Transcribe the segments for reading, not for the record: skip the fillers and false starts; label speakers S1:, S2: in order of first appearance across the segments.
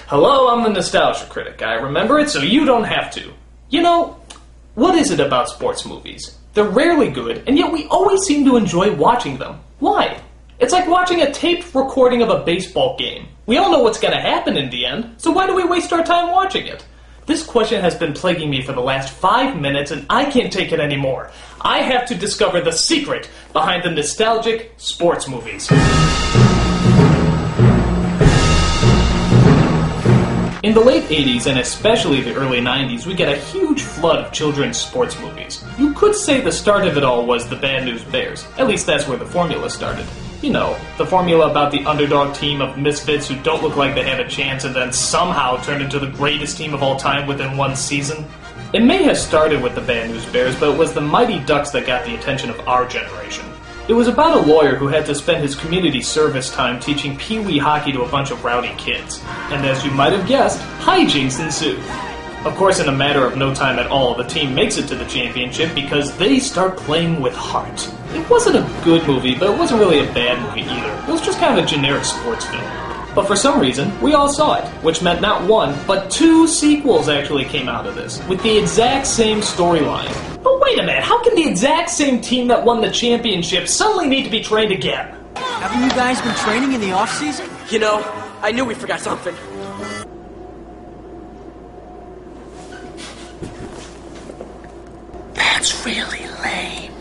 S1: Hello, I'm the Nostalgia Critic. I remember it so you don't have to. You know, what is it about sports movies? They're rarely good, and yet we always seem to enjoy watching them. Why? It's like watching a taped recording of a baseball game. We all know what's going to happen in the end, so why do we waste our time watching it? This question has been plaguing me for the last 5 minutes, and I can't take it anymore. I have to discover the secret behind the nostalgic sports movies. In the late 80s, and especially the early 90s, we get a huge flood of children's sports movies. You could say the start of it all was the Bad News Bears. At least that's where the formula started. You know, the formula about the underdog team of misfits who don't look like they have a chance and then somehow turn into the greatest team of all time within one season. It may have started with the Bad News Bears, but it was the Mighty Ducks that got the attention of our generation. It was about a lawyer who had to spend his community service time teaching pee-wee hockey to a bunch of rowdy kids. And as you might have guessed, hijinks ensue. Of course, in a matter of no time at all, the team makes it to the championship because they start playing with heart. It wasn't a good movie, but it wasn't really a bad movie either. It was just kind of a generic sports film. But for some reason, we all saw it, which meant not one, but 2 sequels actually came out of this, with the exact same storyline. But wait a minute, how can the exact same team that won the championship suddenly need to be trained again?
S2: Haven't you guys been training in the off-season?
S3: You know, I knew we forgot something.
S2: That's really lame.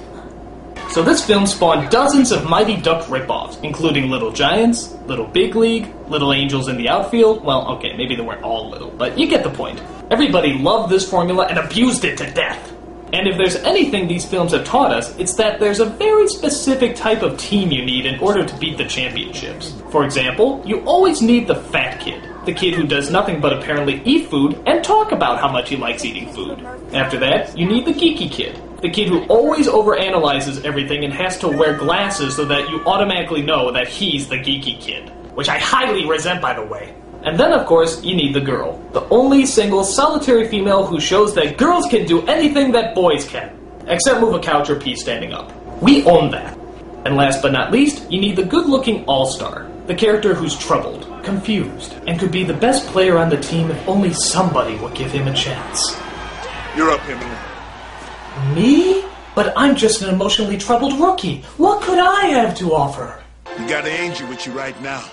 S1: So this film spawned dozens of Mighty Duck ripoffs, including Little Giants, Little Big League, Little Angels in the Outfield. Well, okay, maybe they weren't all little, but you get the point. Everybody loved this formula and abused it to death. And if there's anything these films have taught us, it's that there's a very specific type of team you need in order to beat the championships. For example, you always need the fat kid. The kid who does nothing but apparently eat food and talk about how much he likes eating food. After that, you need the geeky kid. The kid who always overanalyzes everything and has to wear glasses so that you automatically know that he's the geeky kid. Which I highly resent, by the way. And then, of course, you need the girl. The only single, solitary female who shows that girls can do anything that boys can. Except move a couch or pee standing up. We own that. And last but not least, you need the good-looking all-star. The character who's troubled, confused, and could be the best player on the team if only somebody would give him a chance.
S4: You're up, Emily.
S1: Me? But I'm just an emotionally troubled rookie. What could I have to offer?
S4: You got an angel with you right now.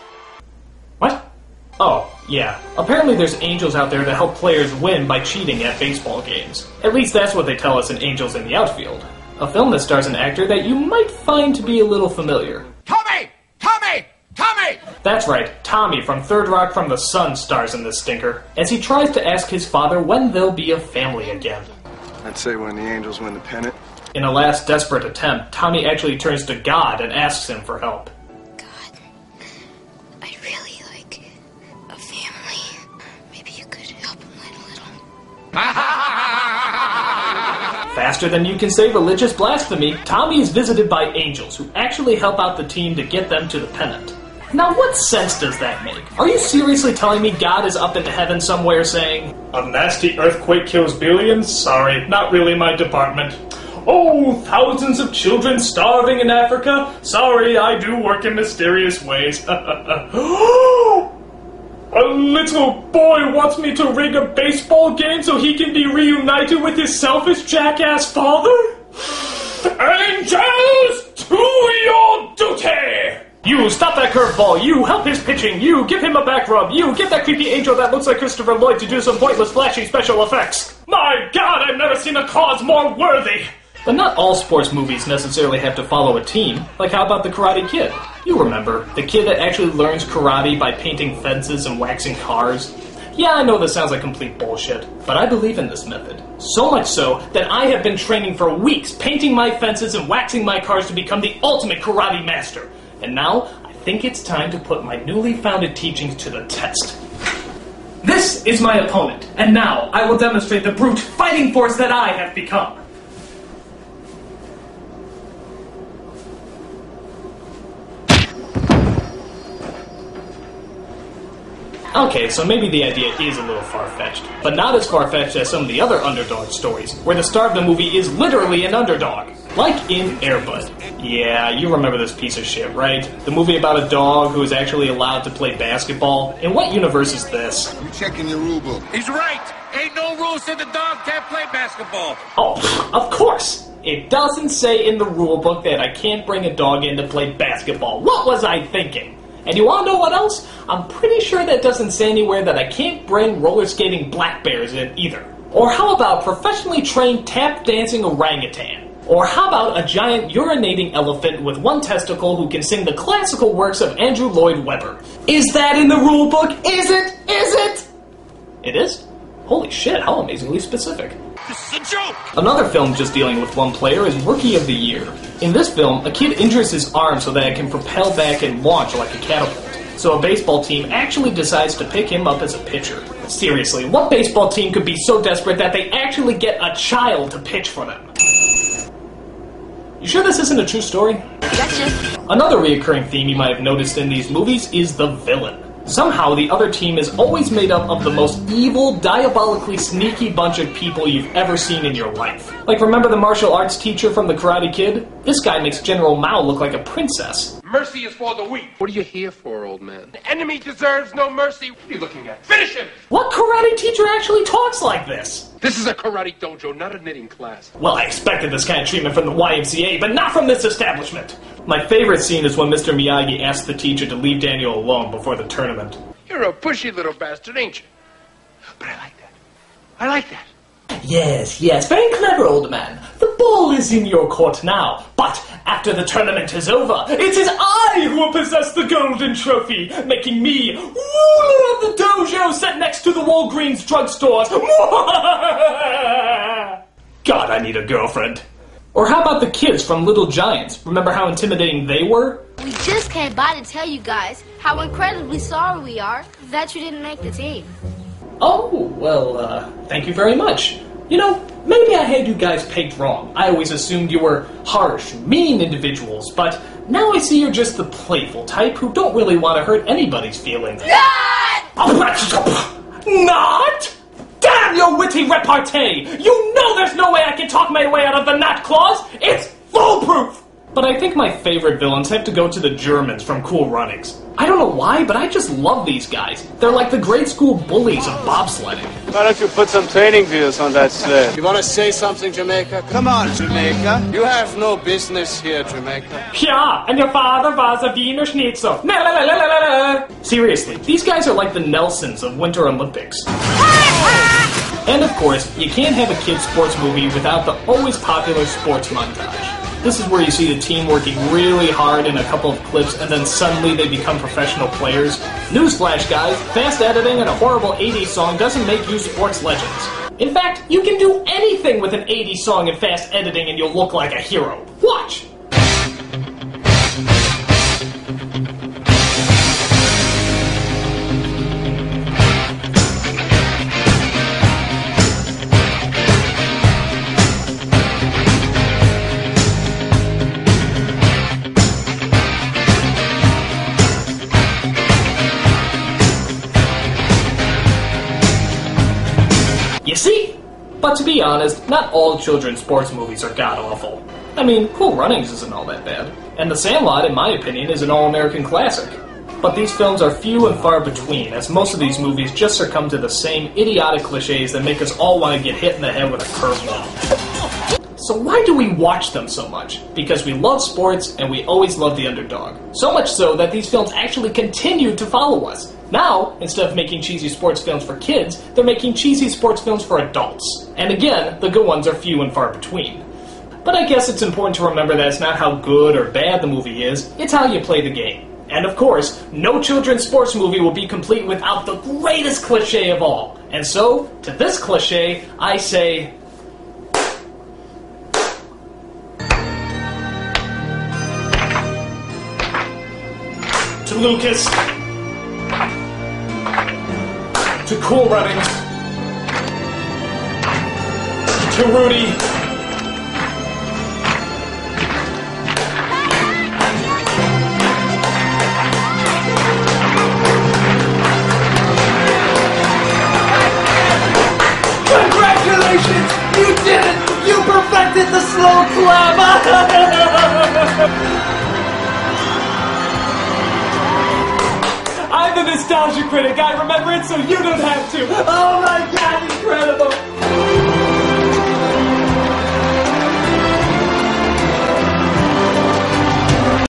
S1: What? Oh, yeah. Apparently there's angels out there to help players win by cheating at baseball games. At least that's what they tell us in Angels in the Outfield. A film that stars an actor that you might find to be a little familiar.
S4: Tommy! Tommy! Tommy!
S1: That's right, Tommy from Third Rock from the Sun stars in this stinker, as he tries to ask his father when they'll be a family again.
S5: I'd say when the Angels win the pennant.
S1: In a last desperate attempt, Tommy actually turns to God and asks him for help.
S6: God, I'd really like a family. Maybe you could help him a little.
S1: Faster than you can say religious blasphemy, Tommy is visited by angels who actually help out the team to get them to the pennant. Now what sense does that make? Are you seriously telling me God is up in heaven somewhere saying, "A nasty earthquake kills billions? Sorry, not really my department. Oh, thousands of children starving in Africa? Sorry, I do work in mysterious ways. A little boy wants me to rig a baseball game so he can be reunited with his selfish jackass father? Angels, to your duty! You, stop that curveball! You, help his pitching! You, give him a back rub! You, get that creepy angel that looks like Christopher Lloyd to do some pointless flashy special effects! My God, I've never seen a cause more worthy! But not all sports movies necessarily have to follow a team. Like how about The Karate Kid? You remember, the kid that actually learns karate by painting fences and waxing cars? Yeah, I know this sounds like complete bullshit, but I believe in this method. So much so that I have been training for weeks, painting my fences and waxing my cars to become the ultimate karate master. And now, I think it's time to put my newly founded teachings to the test. This is my opponent, and now I will demonstrate the brute fighting force that I have become. Okay, so maybe the idea is a little far-fetched, but not as far-fetched as some of the other underdog stories, where the star of the movie is literally an underdog. Like in Air Bud. Yeah, you remember this piece of shit, right? The movie about a dog who is actually allowed to play basketball. In what universe is this?
S4: You checking your rule book?
S7: He's right. Ain't no rule said the dog can't play basketball.
S1: Oh, of course! It doesn't say in the rule book that I can't bring a dog in to play basketball. What was I thinking? And you wanna know what else? I'm pretty sure that doesn't say anywhere that I can't bring roller skating black bears in either. Or how about professionally trained tap dancing orangutan? Or how about a giant urinating elephant with one testicle who can sing the classical works of Andrew Lloyd Webber? Is that in the rule book? Is it? Is it? It is? Holy shit, how amazingly specific.
S7: This is a joke.
S1: Another film just dealing with one player is Rookie of the Year. In this film, a kid injures his arm so that it can propel back and launch like a catapult. So a baseball team actually decides to pick him up as a pitcher. Seriously, what baseball team could be so desperate that they actually get a child to pitch for them? You sure this isn't a true story?
S6: Gotcha.
S1: Another reoccurring theme you might have noticed in these movies is the villain. Somehow, the other team is always made up of the most evil, diabolically sneaky bunch of people you've ever seen in your life. Like, remember the martial arts teacher from The Karate Kid? This guy makes General Mao look like a princess.
S7: Mercy is for the weak.
S8: What are you here for, old man?
S7: The enemy deserves no mercy. What are you looking at? Finish him!
S1: What karate teacher actually talks like this?
S8: This is a karate dojo, not a knitting class.
S1: Well, I expected this kind of treatment from the YMCA, but not from this establishment. My favorite scene is when Mr. Miyagi asks the teacher to leave Daniel alone before the tournament.
S8: You're a pushy little bastard, ain't you? But I like that. I like that.
S1: Yes, very clever, old man. The ball is in your court now, but after the tournament is over, it is I who will possess the golden trophy, making me ruler of the dojo set next to the Walgreens drugstore. God, I need a girlfriend. Or how about the kids from Little Giants? Remember how intimidating they were?
S6: We just came by to tell you guys how incredibly sorry we are that you didn't make the team.
S1: Oh, well, thank you very much. You know, maybe I had you guys pegged wrong. I always assumed you were harsh, mean individuals, but now I see you're just the playful type who don't really want to hurt anybody's feelings. Not! Damn your witty repartee! You know there's no way I can talk my way out of the not clause! It's foolproof! But I think my favorite villains have to go to the Germans from Cool Runnings. I don't know why, but I just love these guys. They're like the grade school bullies of bobsledding.
S9: Why don't you put some training wheels on that sled?
S5: You want to say something, Jamaica? Come on, Jamaica. You have no business here, Jamaica.
S1: Yeah, and your father was a Wiener Schnitzel. Seriously, these guys are like the Nelsons of Winter Olympics. And of course, you can't have a kid's sports movie without the always popular sports montage. This is where you see the team working really hard in a couple of clips and then suddenly they become professional players. Newsflash, guys, fast editing and a horrible 80s song doesn't make you sports legends. In fact, you can do anything with an 80s song and fast editing and you'll look like a hero. Watch! You see? But to be honest, not all children's sports movies are god-awful. I mean, Cool Runnings isn't all that bad. And The Sandlot, in my opinion, is an all-American classic. But these films are few and far between, as most of these movies just succumb to the same idiotic cliches that make us all want to get hit in the head with a curveball. So why do we watch them so much? Because we love sports, and we always love the underdog. So much so that these films actually continue to follow us. Now, instead of making cheesy sports films for kids, they're making cheesy sports films for adults. And again, the good ones are few and far between. But I guess it's important to remember that it's not how good or bad the movie is, it's how you play the game. And of course, no children's sports movie will be complete without the greatest cliche of all. And so, to this cliche, I say... to Lucas... to Cool Runnings, to Rudy,
S3: Congratulations! You did it! You perfected the slow clap!
S1: Nostalgia Critic. I remember it so you don't have to. Oh my